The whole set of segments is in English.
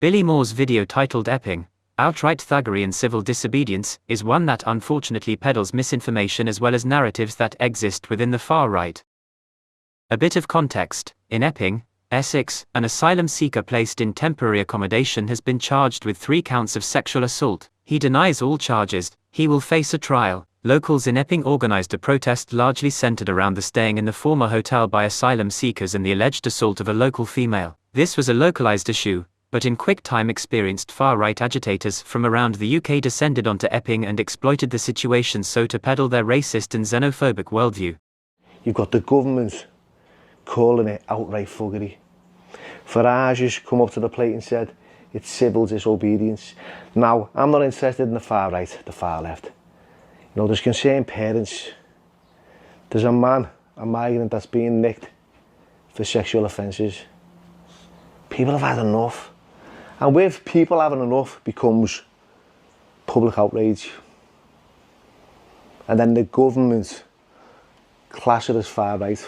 Billy Moore's video titled Epping, Outright Thuggery and Civil Disobedience, is one that unfortunately peddles misinformation as well as narratives that exist within the far right. A bit of context: in Epping, Essex, an asylum seeker placed in temporary accommodation has been charged with 3 counts of sexual assault. He denies all charges. He will face a trial. Locals in Epping organized a protest largely centered around the staying in the former hotel by asylum seekers and the alleged assault of a local female. This was a localized issue, but in quick time experienced far-right agitators from around the UK descended onto Epping and exploited the situation so to peddle their racist and xenophobic worldview. You've got the government calling it outright thuggery. Farage has come up to the plate and said it's civil disobedience. Now, I'm not interested in the far right, the far left. You know, there's concerned parents. There's a man, a migrant, that's being nicked for sexual offences. People have had enough. And with people having enough becomes public outrage. And then the government class it as far right,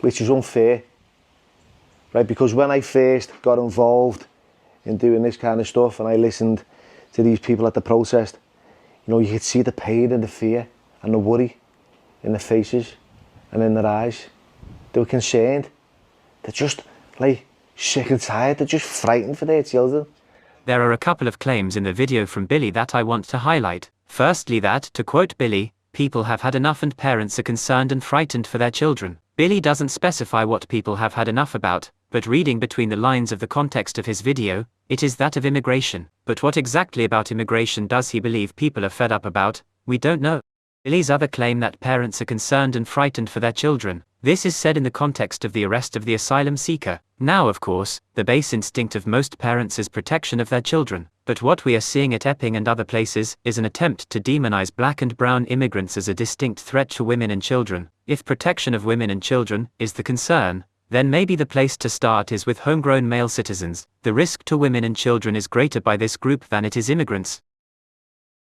which is unfair. Right, because when I first got involved in doing this kind of stuff and I listened to these people at the protest, you know, you could see the pain and the fear and the worry in their faces and in their eyes. They were concerned. They're just like sick and tired. They're just frightened for their children. There are a couple of claims in the video from Billy that I want to highlight. Firstly, that, to quote Billy, people have had enough and parents are concerned and frightened for their children. Billy doesn't specify what people have had enough about, but reading between the lines of the context of his video, it is that of immigration. But what exactly about immigration does he believe people are fed up about? We don't know. Billy's other claim that parents are concerned and frightened for their children. This is said in the context of the arrest of the asylum seeker. Now, of course, the base instinct of most parents is protection of their children. But what we are seeing at Epping and other places is an attempt to demonize black and brown immigrants as a distinct threat to women and children. If protection of women and children is the concern, then maybe the place to start is with homegrown male citizens. The risk to women and children is greater by this group than it is immigrants.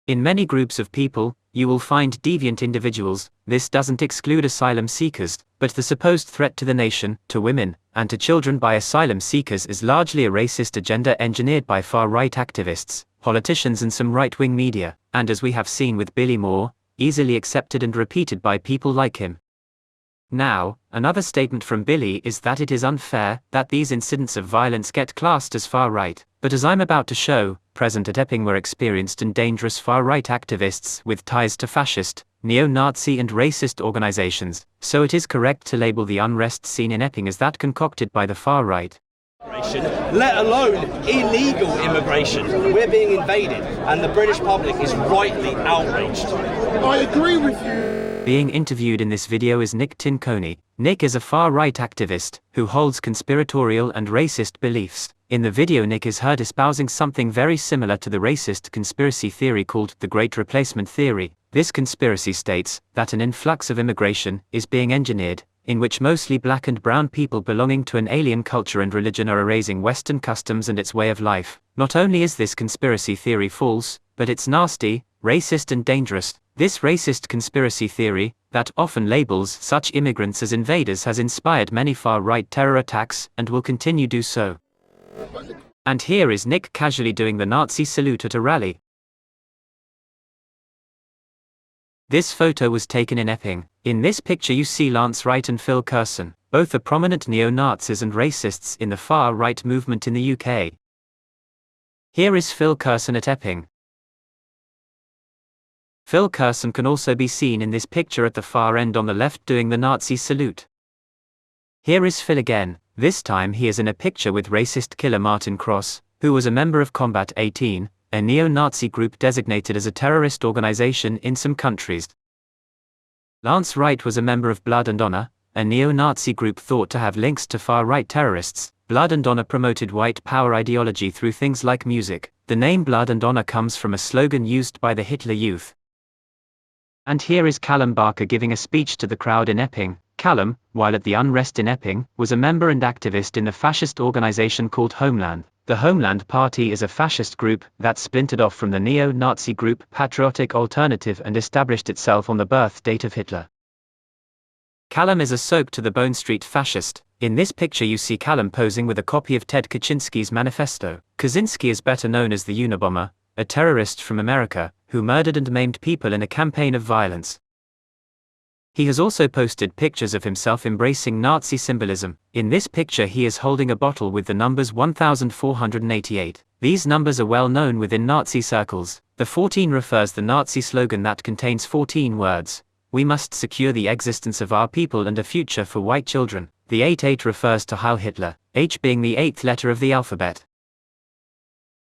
In many groups of people, you will find deviant individuals. This doesn't exclude asylum seekers, but the supposed threat to the nation, to women, and to children by asylum seekers is largely a racist agenda engineered by far-right activists, politicians and some right-wing media, and as we have seen with Billy Moore, easily accepted and repeated by people like him. Now, another statement from Billy is that it is unfair that these incidents of violence get classed as far-right, but as I'm about to show, present at Epping were experienced and dangerous far-right activists with ties to fascist, neo-Nazi and racist organizations, so it is correct to label the unrest seen in Epping as that concocted by the far-right. Let alone illegal immigration. We're being invaded, and the British public is rightly outraged. I agree with you. Being interviewed in this video is Nick Tinconi. Nick is a far-right activist who holds conspiratorial and racist beliefs. In the video, Nick is heard espousing something very similar to the racist conspiracy theory called the Great Replacement Theory. This conspiracy states that an influx of immigration is being engineered, in which mostly black and brown people belonging to an alien culture and religion are erasing Western customs and its way of life. Not only is this conspiracy theory false, but it's nasty, racist and dangerous. This racist conspiracy theory, that often labels such immigrants as invaders, has inspired many far-right terror attacks and will continue to do so. And here is Nick casually doing the Nazi salute at a rally. This photo was taken in Epping. In this picture you see Lance Wright and Phil Curson. Both are prominent neo-Nazis and racists in the far-right movement in the UK. Here is Phil Curson at Epping. Phil Curson can also be seen in this picture at the far end on the left doing the Nazi salute. Here is Phil again. This time he is in a picture with racist killer Martin Cross, who was a member of Combat 18, a neo-Nazi group designated as a terrorist organization in some countries. Lance Wright was a member of Blood and Honor, a neo-Nazi group thought to have links to far-right terrorists. Blood and Honor promoted white power ideology through things like music. The name Blood and Honor comes from a slogan used by the Hitler Youth. And here is Callum Barker giving a speech to the crowd in Epping. Callum, while at the unrest in Epping, was a member and activist in the fascist organization called Homeland. The Homeland Party is a fascist group that splintered off from the neo-Nazi group Patriotic Alternative and established itself on the birth date of Hitler. Callum is a soaked-to-the-bone street fascist. In this picture you see Callum posing with a copy of Ted Kaczynski's manifesto. Kaczynski is better known as the Unabomber, a terrorist from America, who murdered and maimed people in a campaign of violence. He has also posted pictures of himself embracing Nazi symbolism. In this picture he is holding a bottle with the numbers 1488. These numbers are well known within Nazi circles. The 14 refers the Nazi slogan that contains 14 words. We must secure the existence of our people and a future for white children. The 88 refers to Heil Hitler, H being the 8th letter of the alphabet.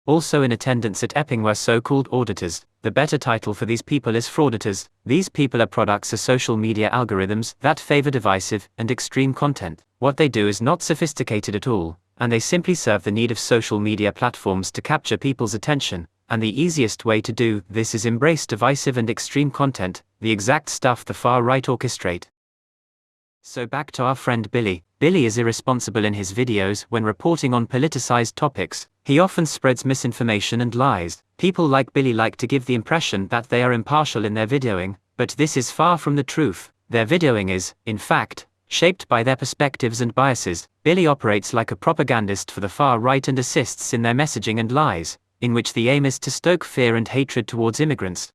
Also in attendance at Epping were so-called auditors. The better title for these people is frauditors. These people are products of social media algorithms that favor divisive and extreme content. What they do is not sophisticated at all, and they simply serve the need of social media platforms to capture people's attention. And the easiest way to do this is embrace divisive and extreme content, the exact stuff the far right orchestrate. So back to our friend Billy. Billy is irresponsible in his videos when reporting on politicized topics. He often spreads misinformation and lies. People like Billy like to give the impression that they are impartial in their videoing, but this is far from the truth. Their videoing is, in fact, shaped by their perspectives and biases. Billy operates like a propagandist for the far right and assists in their messaging and lies, in which the aim is to stoke fear and hatred towards immigrants.